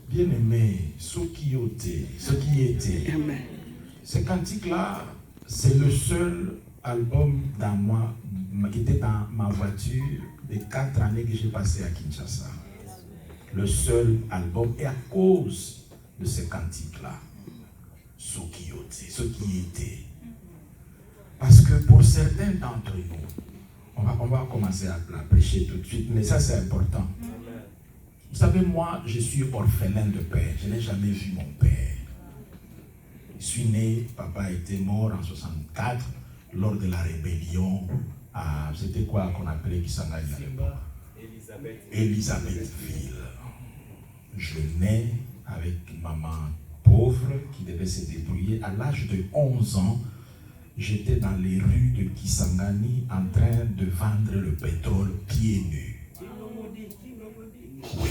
Bien-aimé, ce qui était. Ce cantique-là, c'est le seul album dans moi, qui était dans ma voiture des 4 années que j'ai passées à Kinshasa. Le seul album, et à cause de ce cantique-là, ce qui était. Parce que pour certains d'entre nous, on va commencer à prêcher tout de suite, mais ça c'est important. Vous savez, moi, je suis orphelin de père. Je n'ai jamais vu mon père. Je suis né, papa était mort en 64, lors de la rébellion à, c'était quoi qu'on appelait Kisangani à l'époque? Elisabethville. Je nais avec une maman pauvre qui devait se débrouiller. À l'âge de 11 ans, j'étais dans les rues de Kisangani en train de vendre le pétrole pieds nus. Oui.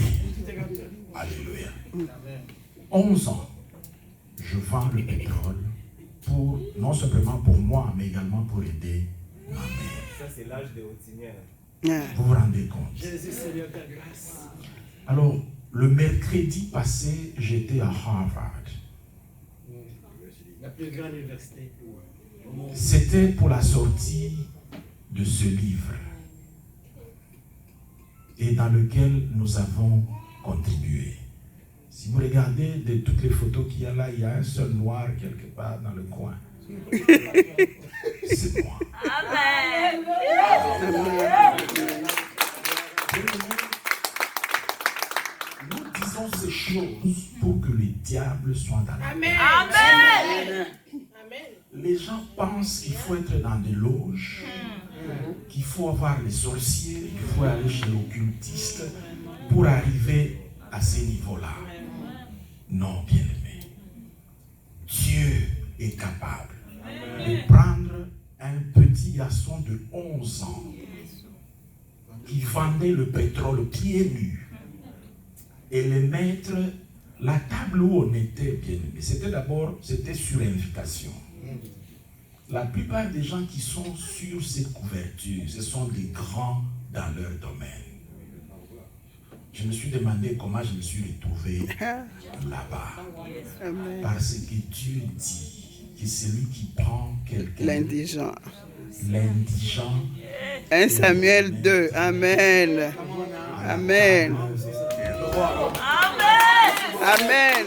Alléluia. 11 ans, je vends le pétrole pour, non simplement pour moi, mais également pour aider ma mère. Ça, c'est l'âge des routinières. Vous vous rendez compte? Jésus, Seigneur, ta grâce. Alors, le mercredi passé, j'étais à Harvard. La plus grande université. C'était pour la sortie de ce livre et dans lequel nous avons contribué. Si vous regardez de toutes les photos qu'il y a là, il y a un seul noir quelque part dans le coin. C'est moi. Amen. Nous disons ces choses pour que les diables soient dans la paix. Amen. Les gens pensent qu'il faut être dans des loges, qu'il faut avoir les sorciers, qu'il faut aller chez l'occultiste pour arriver à ces niveaux-là. Non, bien-aimé. Dieu est capable de prendre un petit garçon de 11 ans qui vendait le pétrole pieds nus et le mettre, la table où on était, bien-aimé, c'était sur invitation. La plupart des gens qui sont sur cette couverture, ce sont des grands dans leur domaine. Je me suis demandé comment je me suis retrouvé là-bas. Parce que Dieu dit que celui qui prend quelqu'un... L'indigent. 1 Samuel 2. Amen. Amen. Amen.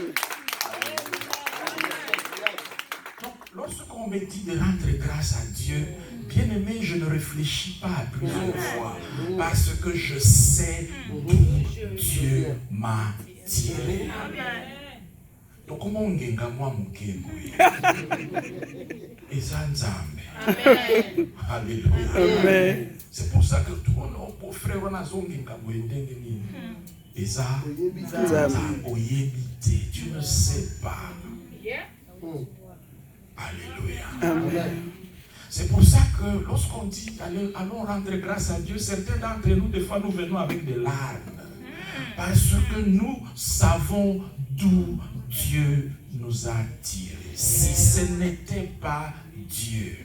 Donc, lorsqu'on me dit de rendre grâce à Dieu, bien-aimé, je ne réfléchis pas à plusieurs fois, parce que je sais d'où Dieu m'a tiré. Donc, comment on gagne moi mon et ça Alléluia. Amen. C'est pour ça que tout le monde pour frère on a zongi et ça tu ne sais pas. Alléluia. Amen. C'est pour ça que lorsqu'on dit allons rendre grâce à Dieu, certains d'entre nous, des fois, nous venons avec des larmes. Parce que nous savons d'où Dieu nous a tirés. Si ce n'était pas Dieu.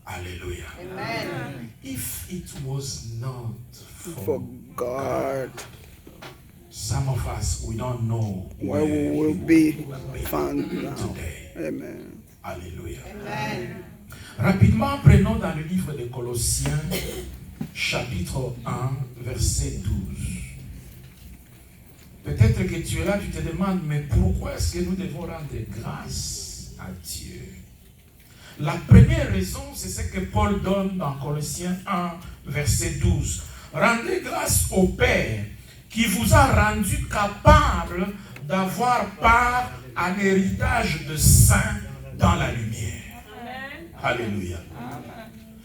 Alléluia. Amen. If it was not For God, some of us, we don't know where we will be found now. today. Amen. Alléluia. Amen. Rapidement, prenons dans le livre de Colossiens, chapitre 1, verset 12. Peut-être que tu es là, tu te demandes, mais pourquoi est-ce que nous devons rendre grâce à Dieu? La première raison, c'est ce que Paul donne dans Colossiens 1, verset 12. Rendez grâce au Père qui vous a rendu capable d'avoir part à l'héritage de saints dans la lumière. Amen. Alléluia.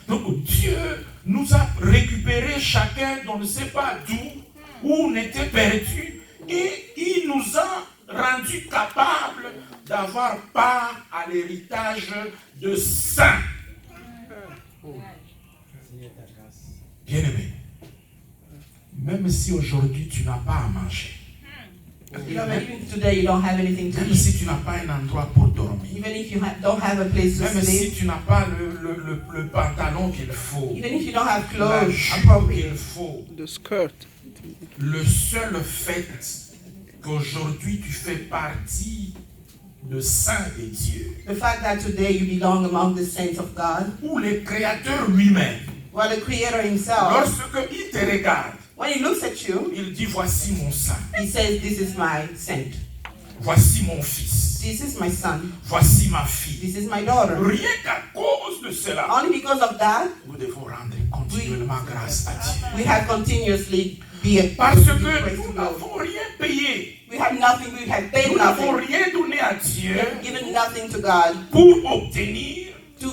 Donc Dieu nous a récupéré chacun dont on ne sait pas d'où, où on était perdu, et il nous a rendu capables d'avoir part à l'héritage de saints. Bien-aimé, même si aujourd'hui tu n'as pas à manger, You know, even today you don't have anything to Même eat. si tu n'as pas un endroit pour dormir. Even if you don't have a place to Même si sleep. tu n'as pas le pantalon qu'il faut. Even if you don't have La clothes jupe appropriate. qu'il faut. The skirt. Le seul fait qu'aujourd'hui tu fais partie de saints de Dieu, The fact that today you belong among the saints of God. ou le Créateur lui-même, Well, the Creator Himself, lorsque il te regarde, when He looks at you, il dit voici mon saint, He says, "This is my saint. voici mon fils, This is my son. voici ma fille. This is my daughter." Rien qu'à cause de cela, Only because of that, nous devons rendre continuellement grâce à Dieu. we have continuously be Parce able to que give praise to nous God. n'avons rien payé. We have nothing. We have paid Nous n'avons nothing. rien donné à Dieu We have given nothing to God pour obtenir to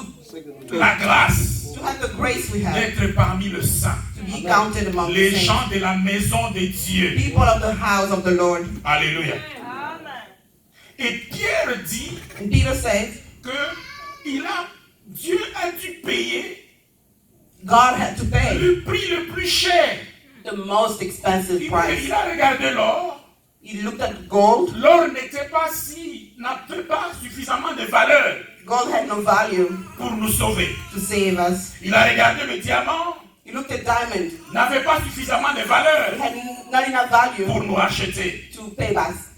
la grâce have the grace we have d'être parmi le saint. to be counted among Les the saints. gens de la maison de Dieu. People of the house of the Lord. Alléluia. Et Pierre dit And Peter said, que Dieu a dû payer God had to pay le prix le plus cher. the most expensive Il price. a regardé l'or. He looked at gold. L'or n'avait pas suffisamment de valeur Gold had no value pour nous sauver. to save us. Il a regardé le diamant. He looked at diamond. N'avait pas suffisamment de It valeur had not enough value pour nous racheter. to pay us.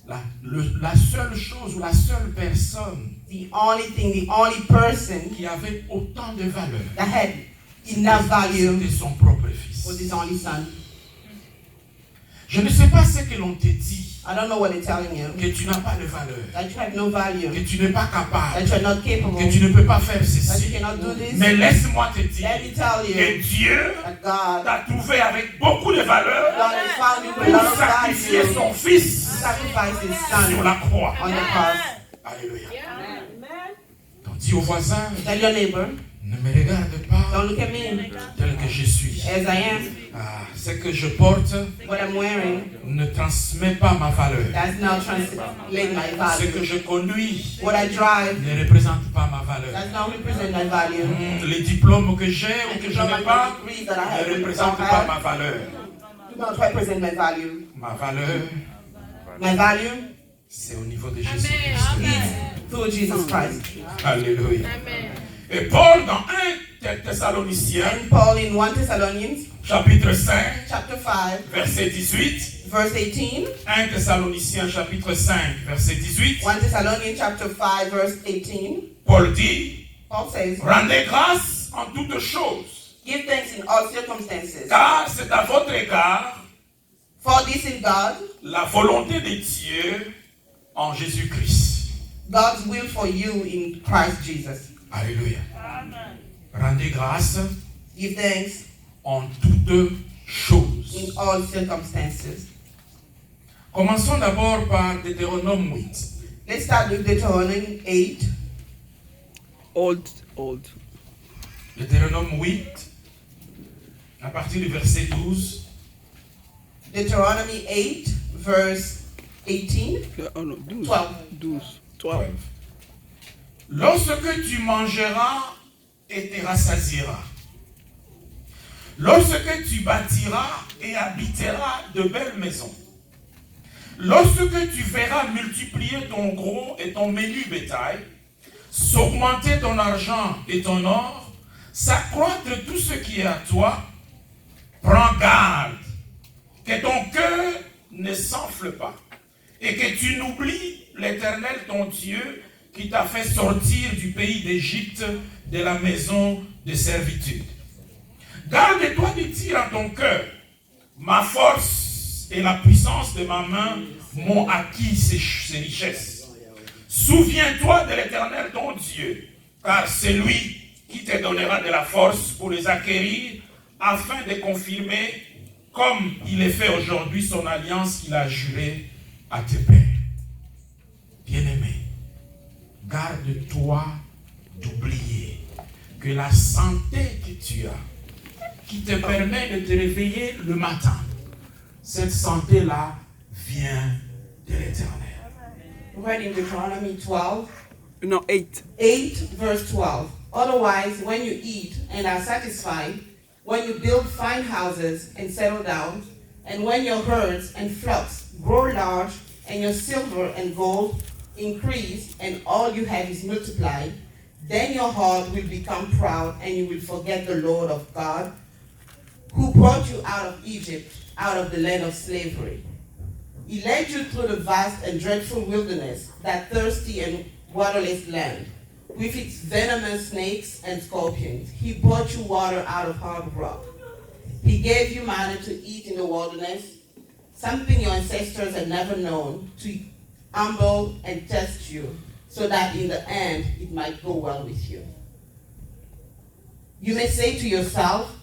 La seule chose ou la seule personne The only thing, the only person qui avait autant de valeur, that had enough value c'était son propre was fils. his only son. Je ne sais pas ce que l'on te dit, I don't know what they're telling you. que tu n'as pas de valeur, That you have no value. que tu n'es pas capable, That you're not capable. que tu ne peux pas faire That you ceci. cannot do this. Mais laisse-moi te dire Let me tell que you Dieu that God t'a trouvé avec beaucoup de valeur has found you with a lot pour of sacrifier value. son fils Sacrifice his sur son la croix. on the cross. Alléluia. Donc dis au voisin, Tell your neighbor, ne me regarde pas don't look at me tel que je suis. as I am. Ah, ce que je porte What I'm wearing ne transmet pas ma valeur. does not translate my Ce que value. je conduis What I drive ne représente pas ma valeur. does not represent my value. Les diplômes que j'ai ou And que the je n'ai pas degrees that I have ne don't représentent pas ma have valeur. do not represent my value. Ma valeur, My value c'est au niveau de Jésus-Christ. is through Jesus Christ. Alléluia. Et Paul dans 1 Thessaloniciens, And Paul in 1 Thessalonians chapitre 5, chapter 5, verset 18. verse 18. 1 Thessaloniciens, chapitre 5, verset 18. 1 Thessalonians chapter 5, verse 18. Paul dit, Paul says, rendez grâce en toutes choses, "Give thanks in all circumstances, car c'est à votre égard for this is God, la volonté de Dieu en Jésus-Christ. God's will for you in Christ Jesus. Alléluia. Rendez grâce Give thanks en toutes choses. in all circumstances." Commençons d'abord par Deutéronome 8. Let's start with Deuteronomy 8. Old. Deutéronome 8, à partir du verset 12. Deuteronomy 8, verse 18. Oh no, 12. 12. 12. Lorsque tu mangeras et te rassasieras, lorsque tu bâtiras et habiteras de belles maisons, lorsque tu verras multiplier ton gros et ton menu bétail, s'augmenter ton argent et ton or, s'accroître tout ce qui est à toi, prends garde que ton cœur ne s'enfle pas et que tu n'oublies l'Éternel ton Dieu qui t'a fait sortir du pays d'Égypte, de la maison de servitude. Garde-toi de dire en ton cœur, ma force et la puissance de ma main m'ont acquis ces richesses. Souviens-toi de l'Éternel ton Dieu, car c'est lui qui te donnera de la force pour les acquérir, afin de confirmer, comme il est fait aujourd'hui, son alliance qu'il a jurée à tes pères. Bien-aimé, garde-toi d'oublier que la santé que tu as, qui te permet de te réveiller le matin, cette santé-là vient de l'Éternel. Read in Deuteronomy 12, No, 8. 8, verse 12. Otherwise, when you eat and are satisfied, when you build fine houses and settle down, and when your herds and flocks grow large, and your silver and gold increase, and all you have is multiplied, then your heart will become proud, and you will forget the Lord of God, who brought you out of Egypt, out of the land of slavery. He led you through the vast and dreadful wilderness, that thirsty and waterless land, with its venomous snakes and scorpions. He brought you water out of hard rock. He gave you manna to eat in the wilderness, something your ancestors had never known, to humble and test you, so that in the end it might go well with you. You may say to yourself,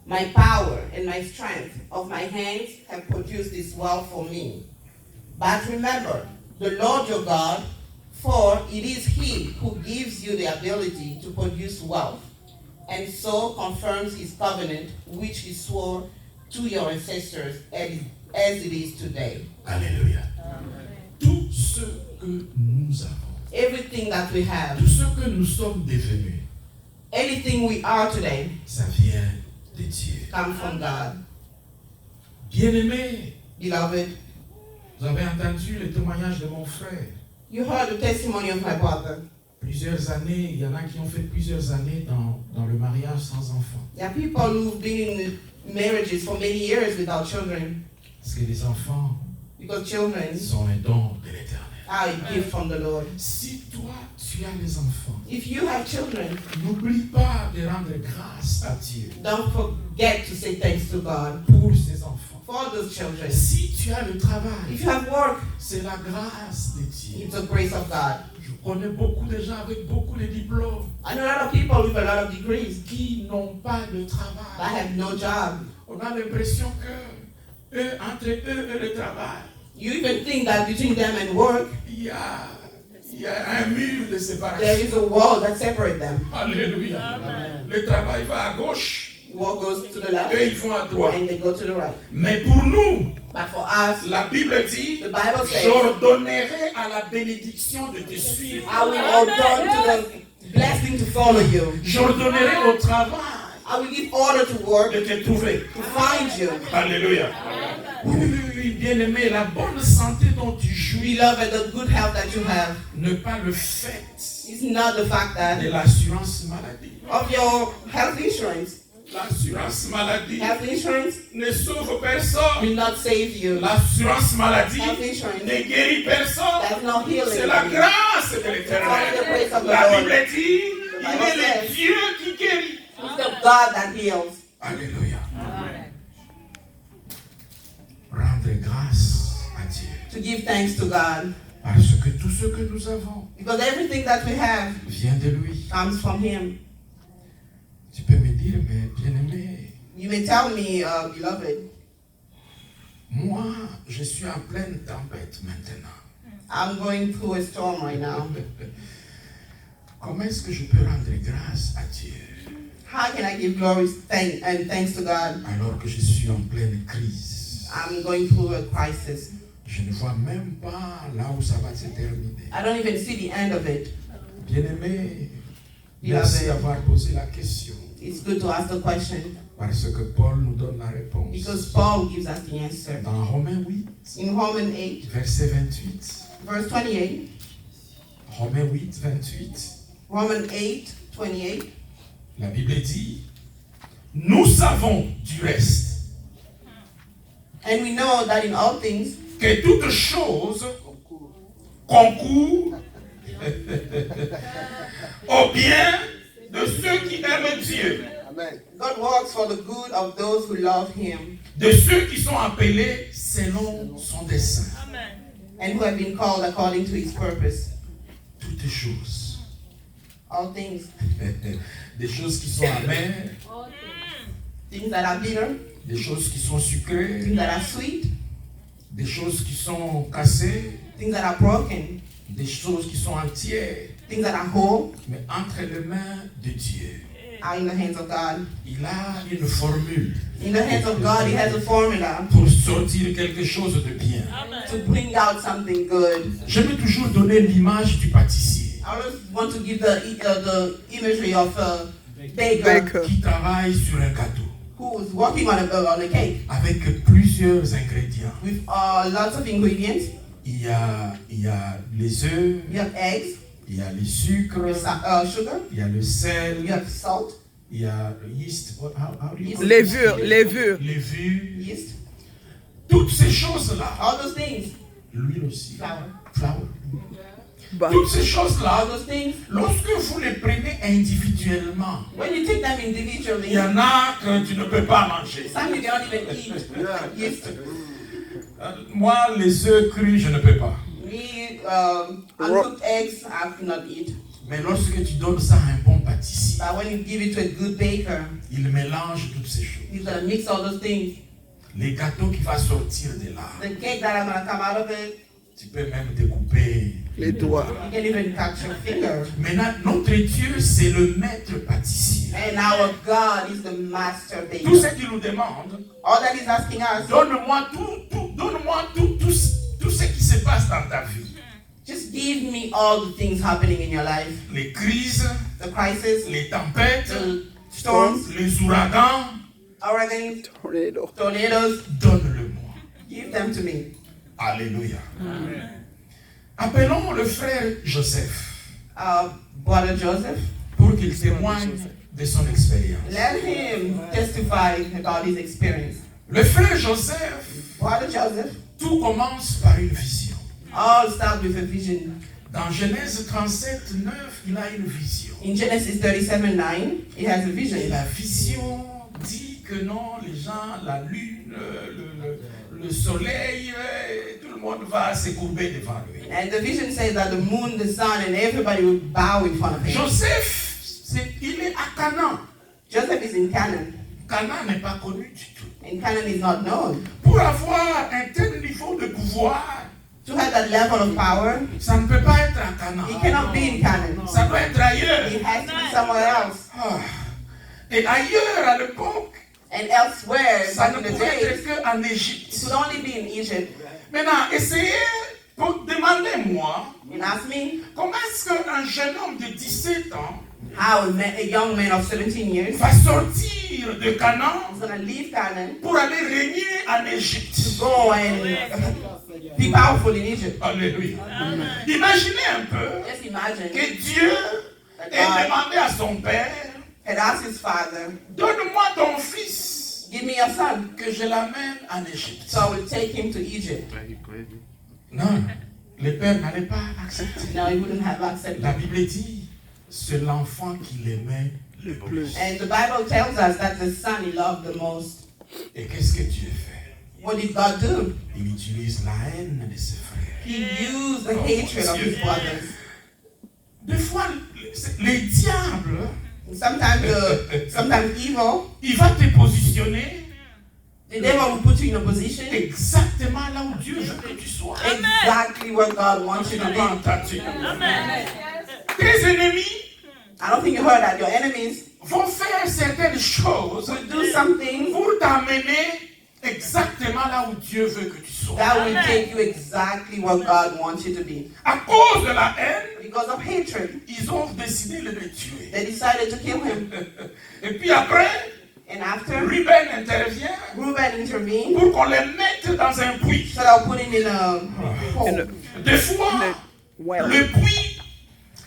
my power and my strength of my hands have produced this wealth for me. But remember, the Lord your God, for it is He who gives you the ability to produce wealth, and so confirms His covenant, which He swore to your ancestors as it is today. Alléluia. Tout ce que nous avons, Everything that we have, tout ce que nous sommes devenus, anything we are today, ça vient de Dieu. comes from God. Bien-aimés, Beloved, vous avez entendu le témoignage de mon frère. you heard the testimony of my brother. Plusieurs années, il y en a qui ont fait plusieurs années dans le mariage sans enfants. There are people who've been in marriages for many years without children, Parce que les enfants because children sont un don de l'Éternel. are a gift from the Lord. Si toi, tu as des enfants, If you have children, n'oublie pas de rendre grâce à Dieu don't forget to say thanks to God pour ces enfants. for those children. Si tu as le travail, If you have work, c'est la grâce de Dieu. it's the grace of God. Je connais beaucoup de gens avec beaucoup de diplômes I know a lot of people with a lot of degrees qui n'ont pas de that travail. have no job. On a l'impression que entre eux et le travail, You even think that between them and work, il y a un mur de there séparation. is a wall that separates them. Alléluia. Le travail va à gauche, Wall goes to the left eux ils vont à droite. and they go to the right. Mais pour nous, But for us, la Bible dit, the Bible says, j'ordonnerai à la bénédiction de te suivre. I will ordain to the blessing to follow you. J'ordonnerai au travail I will give order to work, de te trouver. to find you. Alléluia. Oui, bien-aimé, la bonne santé dont tu jouis, Beloved, the good health that you have ne pas le fait is not the fact de that l'assurance maladie. of your health insurance. L'assurance maladie Health insurance ne sauve personne. will not save you. L'assurance maladie Health insurance ne guérit personne. does not heal C'est la anybody. grâce de It's only the l'Éternel. grace of the La Lord. Bible dit, il Bible est le says- Dieu qui guérit. It's the God that heals. Alléluia. Rendre grâce à Dieu. To give thanks to God. Parce que tout ce que nous avons Because everything that we have vient de lui. comes from Him. Tu peux me dire, mais bien-aimé, You may tell me, beloved, moi, je suis en pleine tempête maintenant. I'm going through a storm right now. Comment est-ce que je peux rendre grâce à Dieu How can I give glory and thanks to God? alors que je suis en pleine crise? I'm going through a crisis. Je ne vois même pas là où ça va se terminer. I don't even see the end of it. Bien-aimé, merci d'avoir posé la question. It's good to ask the question Parce que Paul nous donne la réponse. because Paul gives us the answer. Dans Romains 8, In Romans 8, verset 28. verse 28, Romains 8, 28. Romans 8, 28, La Bible dit, nous savons du reste and we know that in all things, que toute chose concourt au bien de ceux qui aiment Dieu, God works for the good of those who love Him de ceux qui sont appelés selon son dessein. and who have been called according to His purpose. Toutes choses. All things, Des choses qui sont amères, things that are bitter, des choses qui sont sucrées, things that are sweet, des choses qui sont cassées, things that are broken, des choses qui sont entières, things that are whole mais entre les mains de Dieu. are in the hands of God. Il a une formule In the hands of God, He has a formula pour sortir quelque chose de bien. to bring out something good. J'aime toujours donner l'image du pâtissier I always want to give the imagery of a baker Baker. qui travaille sur un gâteau. who was working on a cake avec plusieurs ingrédients. with lots of ingredients. Il y a les œufs, You have eggs, il y a les sucres, sugar, il y a le sel, you have salt, il y a le yeast. How do you call it? Levure, levure. Levure. yeast, Toutes ces choses-là. all those things. L'huile aussi. Flour. Flour. Bah, Toutes ces choses-là, All those things. lorsque vous les prenez individuellement, When you take them il individually, y en a que tu ne peux pas manger. some you cannot even eat. Yeast. Moi, les œufs crus, je ne peux pas. Me, uncooked eggs, I cannot eat. Mais lorsque tu donnes ça à un bon pâtissier, But when you give it to a good baker, il mélange toutes ces choses. he's gonna mix all those things. Les gâteaux qui vont sortir de là, The cake that are gonna come out of it, tu peux même découper. les doigts. you can even cut your finger. Maintenant, notre Dieu, c'est le maître pâtissier. And our God is the master Tout ce baker. qu'il nous demande, All that he's asking us, donne-moi tout ce qui se passe dans ta vie. just give me all the things happening in your life. Les crises, The crisis, les tempêtes, the storms, les ouragans, hurricanes, Tornado. tornadoes, donne-le-moi. give them to me. Alléluia. Appelons le frère Joseph Brother Joseph, pour qu'il témoigne de son expérience. let him testify about his experience. Le frère Joseph, Brother Joseph, tout commence par une vision. all start with a vision. Dans Genèse 37, 9, il a une vision. In Genesis 37:9, he has a Et vision. la vision dit que non, les gens, la lune, le soleil, tout le monde va se courber devant lui. And the vision says that the moon, the sun, and everybody will bow in front of him. Joseph, il est à Canaan. Joseph is in Canaan, Canaan n'est pas connu du tout. and Canaan is not known. Pour avoir un tel niveau de pouvoir, To have that level of power, ça ne peut pas être à Canaan. he cannot be in Canaan. Ça doit être ailleurs. He has to be somewhere else. Ah. Et ailleurs, à l'époque, And elsewhere, ça back ne in the pouvait days, être qu'en it Égypte. could only be in Egypt. Maintenant, essayez, demandez-moi, And ask me comment est-ce qu'un jeune homme de 17 ans how a young man of 17 years va sortir de Canaan is going to leave Canaan pour aller régner en Égypte. to go and be powerful in Egypt. Alléluia. Imaginez un peu Just imagine que Dieu ait demandé à son père, had asked his father, donne-moi ton fils give me your son, que je l'amène en Égypte. so I will take him to Egypt. Non, le père n'allait pas accepter. No, he wouldn't have accepted. La Bible dit, c'est l'enfant qu'il aimait le plus. And the Bible tells us that the son he loved the most. Et qu'est-ce que Dieu fait? What did God do? Il utilise la haine de ses frères. He used the hatred of his brothers. Des fois, les diables, Sometimes evil, il va te positionner the devil will put you in a position exactement là où Dieu veut que tu sois. exactly where God wants you to be. Entendu. Amen. Tes ennemis I don't think you heard that. Your enemies vont faire certaines choses will do something pour t'amener exactement là où Dieu veut que tu sois. that will take you exactly where God wants you to be. À cause de la haine, Because of hatred, ils ont décidé de le tuer. they decided to kill him. Et puis après, And after, Ruben intervient Reuben intervened, pour qu'on les mette dans un puits. so they'll put him in a hole. Des fois, Well, le puits,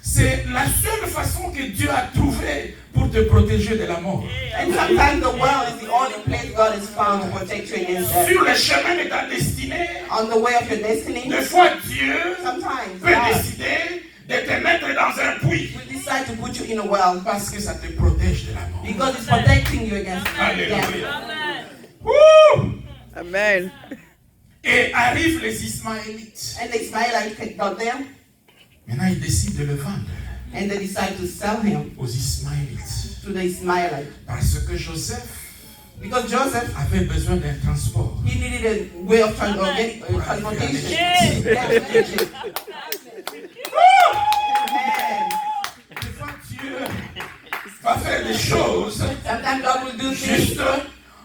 c'est la seule façon que Dieu a trouvée pour te protéger de la mort. And sometimes the well is the only place God has found to protect you against death. Sur le chemin de ta destinée, On the way of your destiny, des fois Dieu sometimes peut God décider de te mettre dans un puits will decide to put you in a well parce que ça te protège de la mort. because it's protecting you against death. Alléluia. Amen. Wouh! amen. Et arrivent les Ismaélites. And the Ismailites got them, Maintenant, ils décident de le vendre and they decide to sell him aux Ismaélites. to the Ismailites. Parce que Joseph Because Joseph, avait besoin d'un transport. he needed a way of transportation. Yes. Amen. Des fois, Dieu va faire des choses Sometimes God will do things juste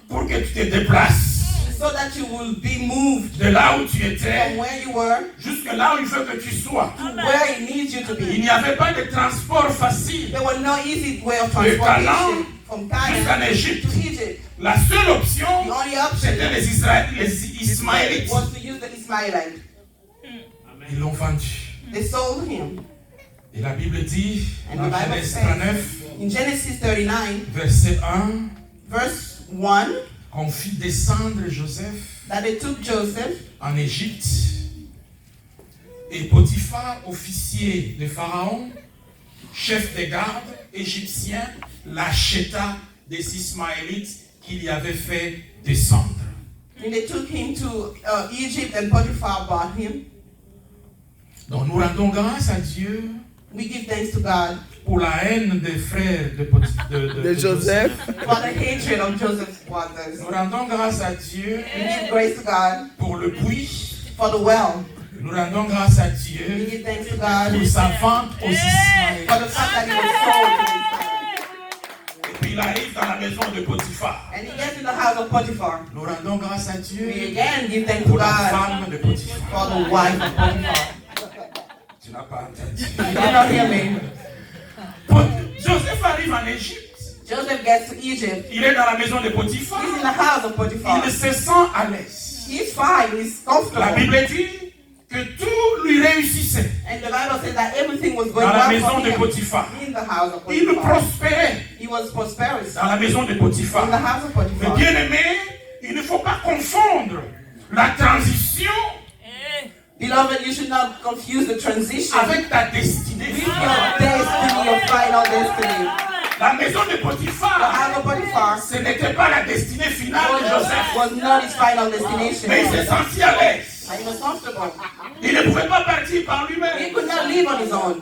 pour que tu te déplaces so that you will be moved de là où tu from étais where you were jusque là où il veut que tu sois. to where He needs you to Il be. n'y avait pas de transport facile There was no easy way of de Canaan transportation from jusqu'en Canaan Égypte. to Egypt. La seule option, The only option c'était les Israélites, les Ismaélites. was to use the Ismailites. Ils l'ont vendu. They sold him. Et la Bible dit, And dans the Bible Genèse says, 39, in Genesis 39, verset 1, verse 1, qu'on fit descendre Joseph that they took Joseph en Égypte, et Potiphar, officier de Pharaon, chef des gardes égyptiens, l'acheta des Ismaélites qu'il y avait fait descendre. and they took him to Egypt, and Potiphar bought him. Donc nous rendons grâce à Dieu We give thanks to God pour la haine des frères de Joseph. for the hatred of Joseph's brothers. Nous rendons grâce à Dieu We give grace to God pour le puits. for the well. Nous rendons grâce à We Dieu give thanks to God pour sa vente aux Ismaélites. for the fact that he was sold to his Et puis il arrive dans la maison de Potiphar. and he gets in the house of Potiphar. Nous rendons grâce à Dieu We again give thanks to pour la God femme de Potiphar. for the wife of Potiphar. Tu n'as pas entendu. You did not hear me. Joseph arrive en Égypte. Joseph gets to Egypt. Il est dans la maison de Potiphar. He's in the house of Potiphar. Il se sent à l'aise. He's fine. He's La comfortable. Bible dit que tout lui réussissait And the Bible says that everything was going dans la well maison for de him Potiphar. in the house of Il Potiphar. prospérait He was prosperous dans la maison de in the Potiphar. house of Mais Potiphar. bien aimé, il ne faut pas confondre la transition Beloved, you should not confuse the transition avec ta destinée. with your destiny, your final destiny. La maison de The Potiphar, house of Potiphar ce n'était pas la destinée finale de Joseph. was not his final destination. Mais il s'est senti à l'aise. And he was comfortable. Il ne pouvait pas partir par He lui-même. could not live on his own.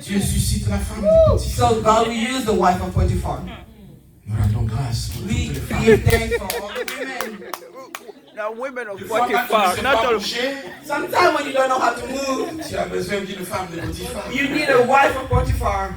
Dieu suscite la femme de Potiphar. So God will use the wife of Potiphar. Nous rendons grâce pour We toutes les femmes. give thanks for all the women. Now, women of Une fois quand tu ne Potiphar, sais not pas all. bouger, Sometimes when you don't know how to move, tu as besoin d'une femme de Potiphar. you need a wife of Potiphar.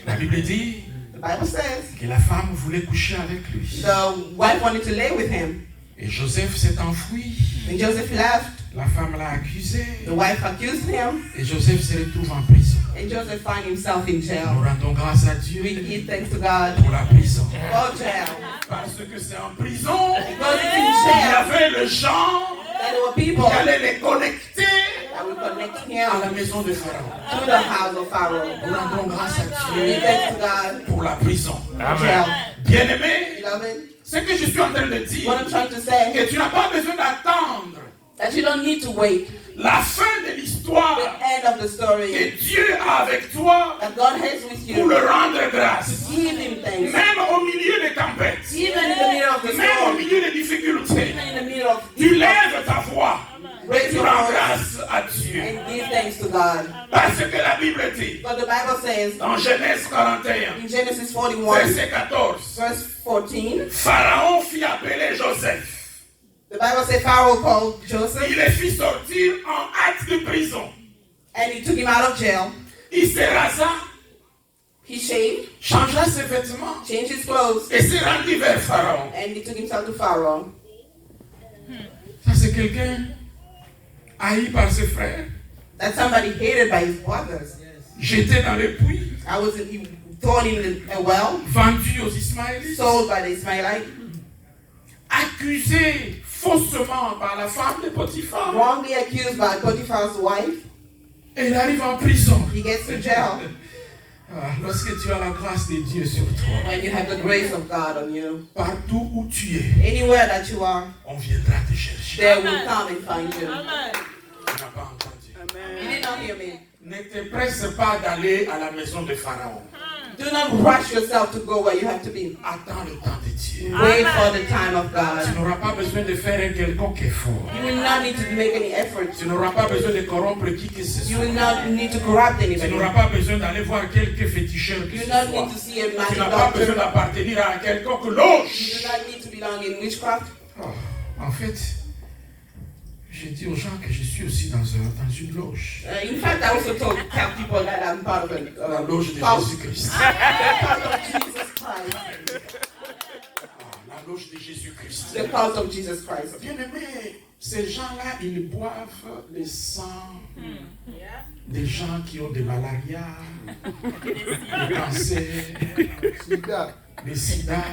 La Bible dit The Bible says que la femme voulait coucher avec lui. the wife wanted to lay with him. Et Joseph s'est enfui. When Joseph left, La femme l'a accusé. the wife accused him, Et Joseph se retrouve en prison. and Joseph found himself in Nous jail. rendons grâce à Dieu We give thanks to God pour la prison. for jail. Parce que c'est en prison Because it's qu'il in y jail avait le gens that there were people qui allaient les connecter that will connect à la him maison de Pharaon. to the house of Pharaoh. Nous rendons grâce à We give Dieu thanks to God pour la prison. for jail. Bien-aimé, Beloved, ce que je suis en train de dire, what I'm trying to say que tu n'as pas besoin d'attendre that you don't need to wait la fin de the l'histoire end of the story que Dieu a avec toi that God has with pour you. le rendre grâce. Give him thanks. Même au milieu des tempêtes, Even in the middle of the même au storm, milieu des difficultés, even in the middle of tu lèves ta voix et raise tu your rends voice grâce à Dieu. and give thanks to God. Parce que la Bible dit, But the Bible says dans Genèse 41, in Genesis 41, verset 14, verse 14, Pharaon fit appeler Joseph. the Bible says Pharaoh called Joseph Il le fit sortir en hâte de prison. and he took him out of jail. Il se rasa, He shaved, changea ses vêtements changed his clothes, et se rendit vers Pharaon. and he took himself to Pharaoh. Ça, c'est quelqu'un haï par ses frères, That's somebody hated by his brothers. jeté dans le puits, I was thrown in a well, vendu aux Ismaélites, sold by the Ismailite, accusé faussement par la femme de Potiphar. wrongly accused by Potiphar's wife. Et il arrive en prison. He gets to jail. Ah, lorsque tu as la grâce de Dieu sur toi, When you have the grace of God on you, partout où tu es, anywhere that you are, on viendra te chercher. they will come and find you. Tu n'as pas entendu. You did not hear me. Ne te presse pas d'aller à la maison de Pharaon. Do not rush yourself to go where you have to be. Attends le temps de Dieu. Wait for the time of Tu God. n'auras pas besoin de faire un quelconque effort. You will not need to make any effort. Tu n'auras pas besoin de corrompre qui que ce You soit. will not need to corrupt Tu anybody. n'auras pas besoin d'aller voir quelques féticheurs que You ce do not soit. need to see a Tu magic n'as pas besoin doctor. d'appartenir à quelconque You loge. do not need to belong in witchcraft. Oh, en fait, je dis aux gens que je suis aussi dans une loge. In fact, I also tell people that I'm part of La a loge de cult. Jésus-Christ. Part of Jesus Christ. La loge de Jésus-Christ. The cult of Jesus Christ. Bien aimé, ces gens-là, ils boivent le sang des gens qui ont des malarias, des cancers. les sida,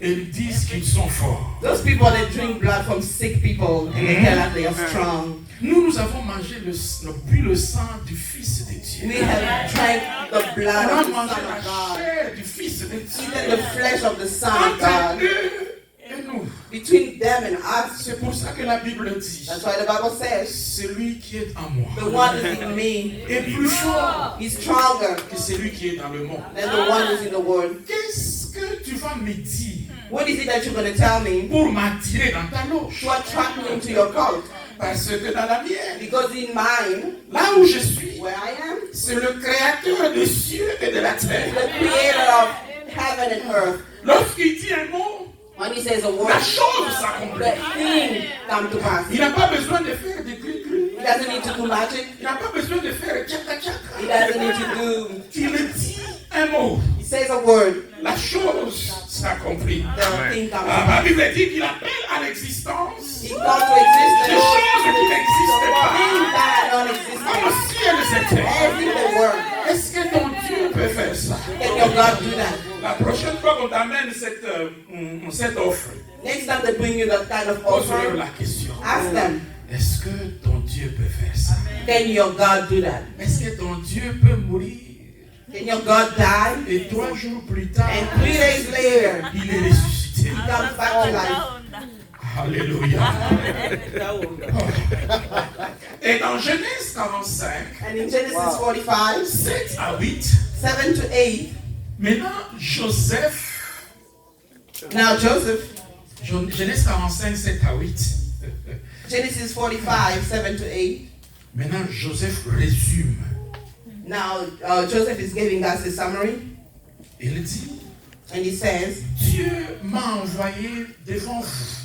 ils disent qu'ils sont forts. Those people that drink blood from sick people and they tell us they are strong. Nous avons mangé bu le sang du Fils de Dieu. We have drank the blood On a of the mangé Son la of God, chair du Fils de Dieu. eaten the flesh of the Son of Entre God. eux et nous. Between them and us, C'est pour ça que la Bible dit, that's why the Bible says, celui qui est en moi the one who's in me est plus fort is stronger que celui qui est dans le monde. than the one who's in the world. Qu'est-ce que tu vas me dire What is it that you're going to tell me pour m'attirer dans ta loge? to attract me into your cult? Parce que dans la mienne, Because in mine, là où je suis, where I am, c'est le créateur des cieux et de la terre. the creator of heaven and earth. Lorsqu'il dit un mot, When he says a word, la chose the s'accomplit. thing come to pass. Il n'a pas besoin de faire des cris-cris. He doesn't need to do magic. Il n'a pas besoin de faire He tchaka-tchaka. doesn't need to do. Il dit un mot, He says a word, la chose s'accomplit. the thing comes to La pass. Bible dit qu'il appelle à l'existence He calls to des existence choses qui n'existaient pas. things that are Comme non-existent. le ciel et cette terre. Every the word. Est-ce que ton Dieu peut faire ça? Can your God do that? La prochaine fois qu'on t'amène cette offre, Next time they bring you that kind of pose-leur offer, la question. ask them, Est-ce que ton Dieu peut faire ça? can your God do that? Est-ce que ton Dieu peut mourir Can your God die? et 3 jours plus tard, And 3 days later, il est ressuscité? he comes back to life. Alléluia. Et dans Genèse 45, And in Genesis 45, 7 à 8, 7 to 8, maintenant Joseph, now Joseph, Genèse 45, 7 à 8, Genesis 45, 7 to 8. maintenant Joseph résume. Now Joseph is giving us a summary, Il dit, and he says, Dieu m'a envoyé devant vous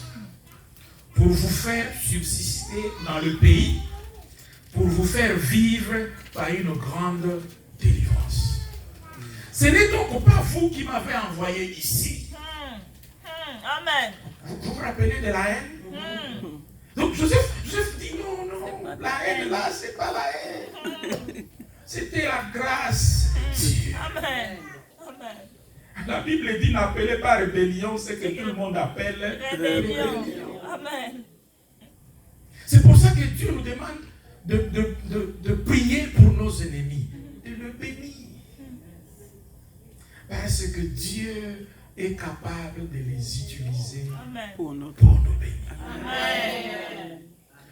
pour vous faire subsister dans le pays, pour vous faire vivre par une grande délivrance. Ce n'est donc pas vous qui m'avez envoyé ici. Amen. Vous vous rappelez de la haine? Donc Joseph dit non, la haine là, c'est pas la haine. C'était la grâce de Dieu. Amen. Amen. La Bible dit n'appelez pas rébellion, c'est que tout le monde appelle Rébellion. Amen. C'est pour ça que Dieu nous demande de prier pour nos ennemis, de le bénir. Parce que Dieu est capable de les utiliser pour nous bénir. Amen.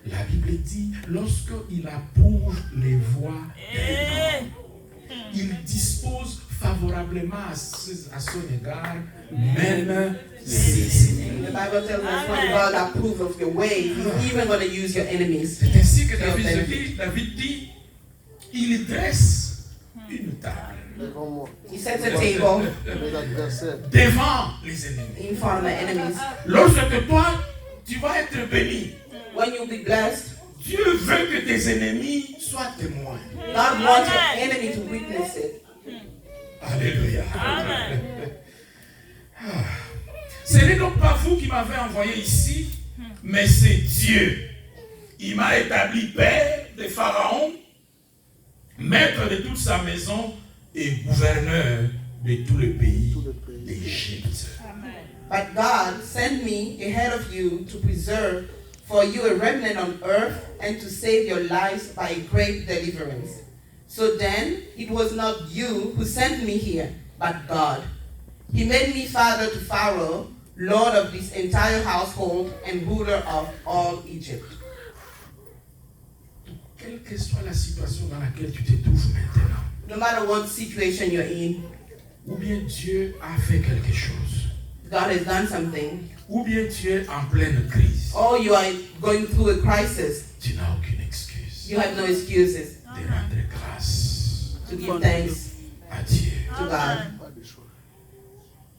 La Bible dit, lorsqu'il approuve les voies des hommes, il dispose favorablement à son égard, même ses ennemis. the Bible tells us when God approves of your way, he's even going to use your enemies. C'est ainsi que David dit, il dresse une table He sets a table devant les ennemis. in front of the enemies. Lorsque toi, tu vas être béni, When you'll be blessed, Dieu veut que tes ennemis soient témoins. God wants your enemy to witness it. Alléluia. Amen. Ce n'est donc pas vous qui m'avez envoyé ici, mais c'est Dieu. Il m'a établi père de Pharaon, maître de toute sa maison et gouverneur de tout le pays d'Égypte. But God sent me ahead of you to preserve for you a remnant on earth and to save your lives by a great deliverance. So then, it was not you who sent me here, but God. He made me father to Pharaoh, lord of this entire household and ruler of all Egypt. Quelle que soit la situation dans laquelle tu te trouves maintenant, No matter what situation you're in, ou bien Dieu a fait quelque chose, God has done something, ou bien tu es en pleine crise, or you are going through a crisis, tu n'as aucune excuse you have no excuses de rendre grâce to give thanks à Dieu. to God.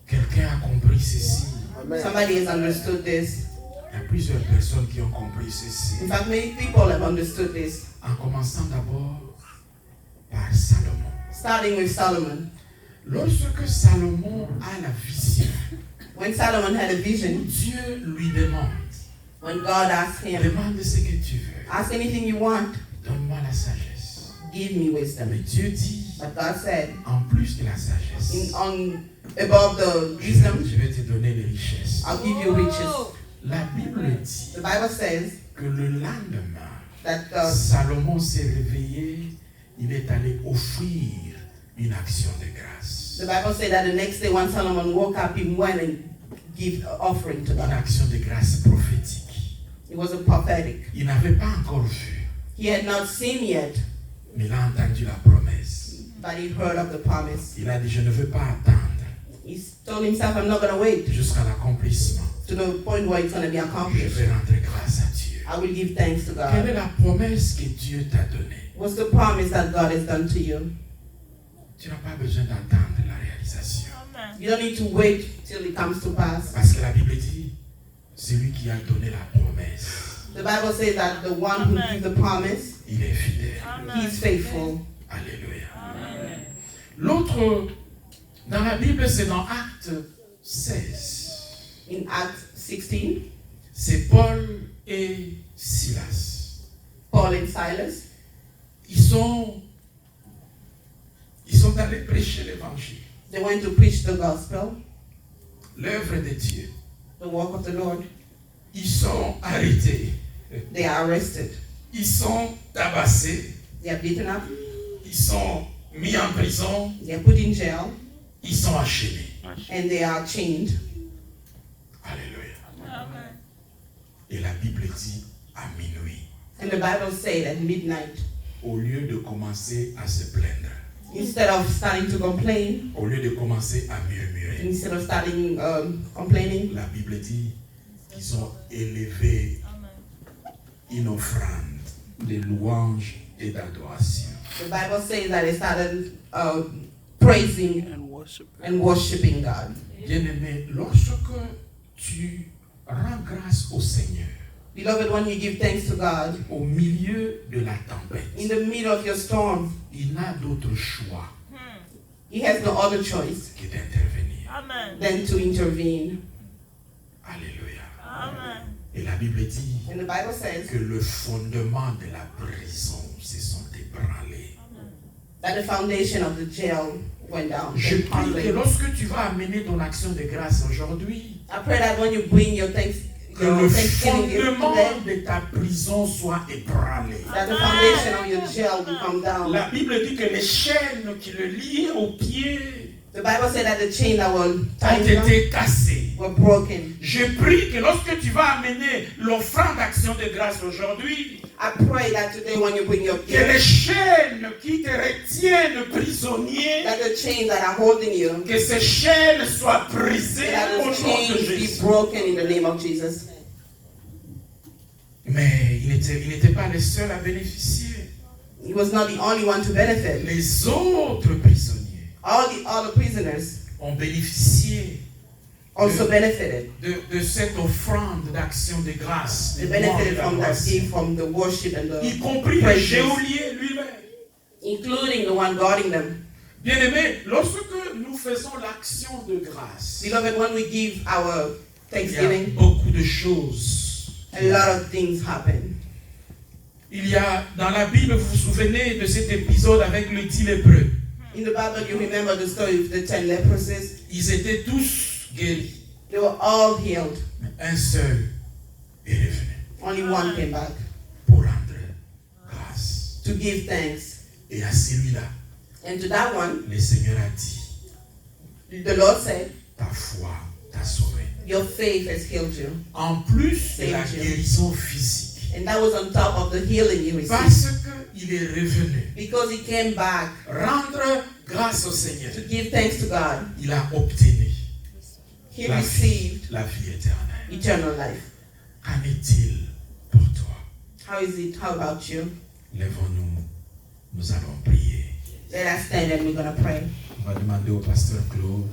Quelqu'un a compris ceci. Somebody has understood this. Il y a plusieurs personnes qui ont compris ceci. In fact, many people have understood this, En commençant d'abord par Salomon. starting with Solomon. Lorsque Salomon a la vision, When Solomon had a vision, Dieu lui demande, when God asked him, demande ce que tu veux. ask anything you want, Donne-moi la sagesse. give me wisdom. Mais Dieu dit, But God said, en plus de la sagesse, above the wisdom, Je vais te donner les richesses. I'll give you riches. La Bible dit The Bible says que le lendemain, that Salomon s'est réveillé, il est allé offrir une action de grâce. the Bible said that the next day when Solomon woke up, he went and gave offering to Une God. action de grâce prophétique. It was a prophetic. Il n'avait pas encore vu, He had not seen yet, mais il a entendu la promesse. but he heard of the promise. Il a dit, je ne veux pas attendre He told himself, I'm not going to wait jusqu'à l'accomplissement. to the point where it's going to be Je accomplished. vais rendre grâce à Dieu. I will give thanks to Quelle est God. la promesse que Dieu t'a donnée? What's the promise that God has done to you? Tu n'as pas besoin d'attendre la réalisation. Amen. You don't need to wait till it comes to pass. Parce que la Bible dit, celui qui a donné la promesse, The Bible says that the one who gives the promise, il est fidèle. Amen. he's faithful. Alléluia. Amen. L'autre, dans la Bible, c'est dans Actes 16. In Acts 16, C'est Paul et Silas. Paul and Silas, Ils sont allés prêcher l'évangile, they went to preach the gospel, l'œuvre de Dieu. the work of the Lord. Ils sont arrêtés, They are arrested. ils sont tabassés, They are beaten up. ils sont mis en prison, They are put in jail. ils sont enchaînés. And they are chained. Alléluia. Amen. Et la Bible dit à minuit, And the Bible says at midnight, au lieu de commencer à se plaindre, instead of starting to complain, au lieu de commencer à murmurer, instead of starting complaining, la Bible dit qu'ils ont élevé Amen. une offrande de louange et d'adoration. the Bible says that they started praising And worship. and worshiping God. Bien-aimé, lorsque tu rends grâce au Seigneur Beloved, when you give thanks to God, au milieu de la tempête, in the middle of your storm, il n'a d'autre choix He has no other choice que d'intervenir. Amen. than to intervene. Alléluia. Amen. Et la Bible dit And the Bible says que le fondement de la prison se sont ébranlés. that the foundation of the jail went down. Je and prie que crumbling. lorsque tu vas amener ton action de grâce aujourd'hui, I pray that when you bring your que le thanksgiving gift fondement today, de ta prison soit ébranlé. that the foundation of your jail will come down. La Bible dit que les chaînes qui le liaient aux pieds The Bible said that the chain that were ont tied down été cassées. were broken. Je prie que lorsque tu vas amener l'offrande d'action de grâce aujourd'hui, I pray that today when you bring your que les gift, chaînes qui te retiennent prisonnier, that the chains that are holding you, que ces chaînes soient brisées that au the nom de chains be Jésus. broken in the name of Jesus. Mais il n'était pas le seul à bénéficier. He was not the only one to benefit. Les autres prisonniers All the other prisoners ont bénéficié also benefited. de cette offrande d'action de grâce. They de louange et benefited from that d'adoration. gift, from the worship and Y the compris le praises, geôlier lui-même. including the one guarding them. Bien-aimés, lorsque nous faisons l'action de grâce, Beloved, when we give our il y a thanksgiving, beaucoup de choses. a lot of things happen. Il y a, dans la Bible, vous vous souvenez de cet épisode avec les 10 lépreux. In the Bible, you remember the story of the 10 leprosies. Ils étaient tous guéris. They were all healed. Mais un seul est revenu Only one came back pour rendre grâce. to give thanks. Et à celui-là, And to that one, le Seigneur a dit, the Lord said, ta foi t'a sauvé. your faith has healed you. En plus de la Thank you. guérison physique, And that was on top of the healing he received. parce qu'il est revenu Because he came back rendre grâce au Seigneur, to give thanks to God, il a obtenu he la received la vie éternelle. eternal life. Qu'en est-il pour toi? How is it? How about you? Lèvons-nous, nous allons prier. Let us stand and we're going to pray. On va demander au pasteur Claude